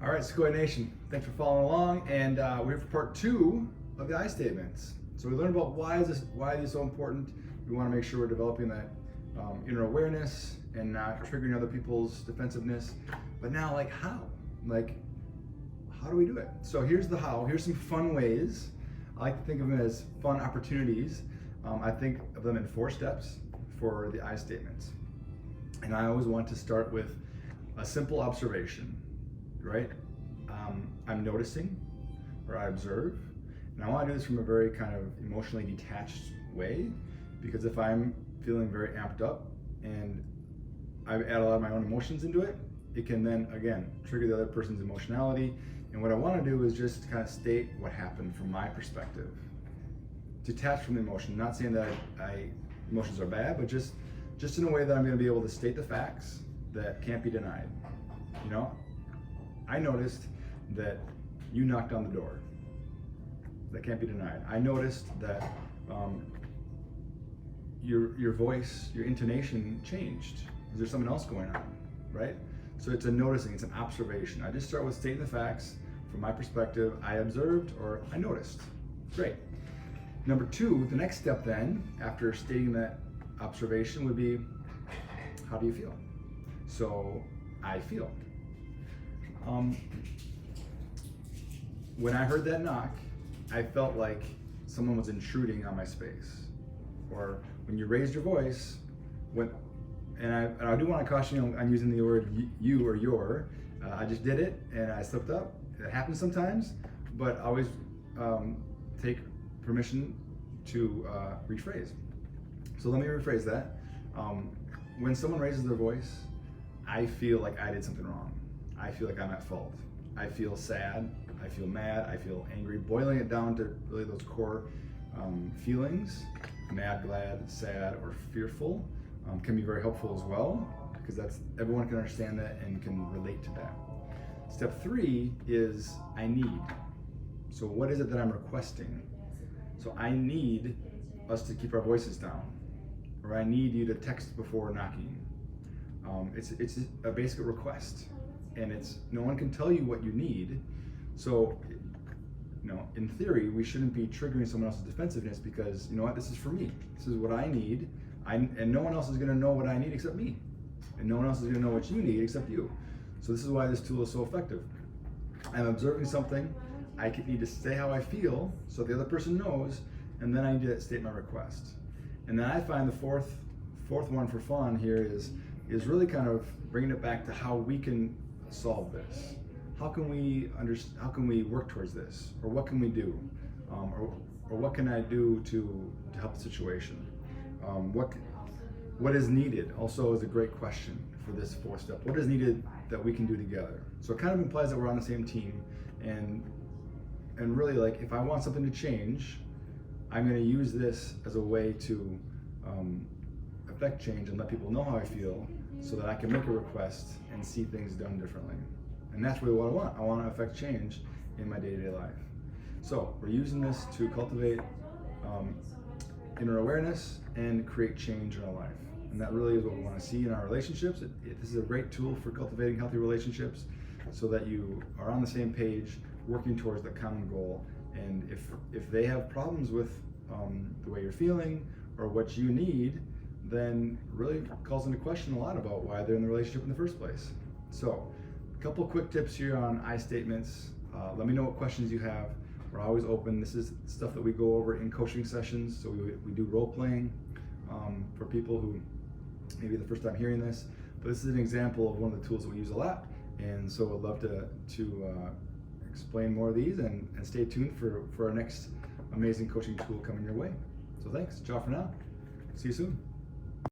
All right, Secoya Nation, thanks for following along, and we're here for part 2 of the I statements. So we learned about why is this so important. We want to make sure we're developing that inner awareness and not triggering other people's defensiveness. But now, how do we do it? So here's the how. Here's some fun ways. I like to think of them as fun opportunities. I think of them in 4 steps for the I statements. And I always want to start with a simple observation, right? I'm noticing, or I observe, and I want to do this from a very kind of emotionally detached way, because if I'm feeling very amped up and I add a lot of my own emotions into it, it can then, again, trigger the other person's emotionality. And what I want to do is just kind of state what happened from my perspective, detached from the emotion. Not saying that emotions are bad, but just in a way that I'm going to be able to state the facts that can't be denied. You know, I noticed that you knocked on the door. That can't be denied. I noticed that your voice, your intonation changed. Is there something else going on, right? So it's a noticing, it's an observation. I just start with stating the facts from my perspective. I observed or I noticed. Great. Number 2, the next step then, after stating that observation, would be, how do you feel? So I feel. When I heard that knock, I felt like someone was intruding on my space. Or when you raised your voice, and I do want to caution you on using the word you or your. I just did it and I slipped up. It happens sometimes, but always take permission to rephrase. So let me rephrase that. When someone raises their voice, I feel like I did something wrong. I feel like I'm at fault. I feel sad, I feel mad, I feel angry. Boiling it down to really those core feelings, mad, glad, sad, or fearful, can be very helpful as well, because everyone can understand that and can relate to that. Step 3 is I need. So what is it that I'm requesting? So I need us to keep our voices down, or I need you to text before knocking. It's a basic request, and no one can tell you what you need. So, in theory, we shouldn't be triggering someone else's defensiveness, because you know what, this is for me. This is what I need, and no one else is going to know what I need except me, and no one else is going to know what you need except you. So this is why this tool is so effective. I'm observing something. I need to say how I feel so the other person knows, and then I need to state my request. And then I find the fourth one for fun here is really kind of bringing it back to how we can solve this. How can we work towards this, or what can we do, or what can I do to help the situation? What is needed also is a great question for this 4th step. What is needed that we can do together? So it kind of implies that we're on the same team, and really, if I want something to change, I'm going to use this as a way to affect change and let people know how I feel, so that I can make a request and see things done differently. And that's really what I want. I want to affect change in my day-to-day life. So we're using this to cultivate inner awareness and create change in our life. And that really is what we want to see in our relationships. This is a great tool for cultivating healthy relationships, so that you are on the same page, working towards the common goal. And if they have problems with the way you're feeling or what you need, then really calls into question a lot about why they're in the relationship in the first place. So a couple quick tips here on I statements. Let me know what questions you have. We're always open. This is stuff that we go over in coaching sessions. So we do role playing for people who maybe the first time hearing this, but this is an example of one of the tools that we use a lot. And so I'd love to explain more of these, and stay tuned for our next amazing coaching tool coming your way. So thanks. Ciao for now. See you soon.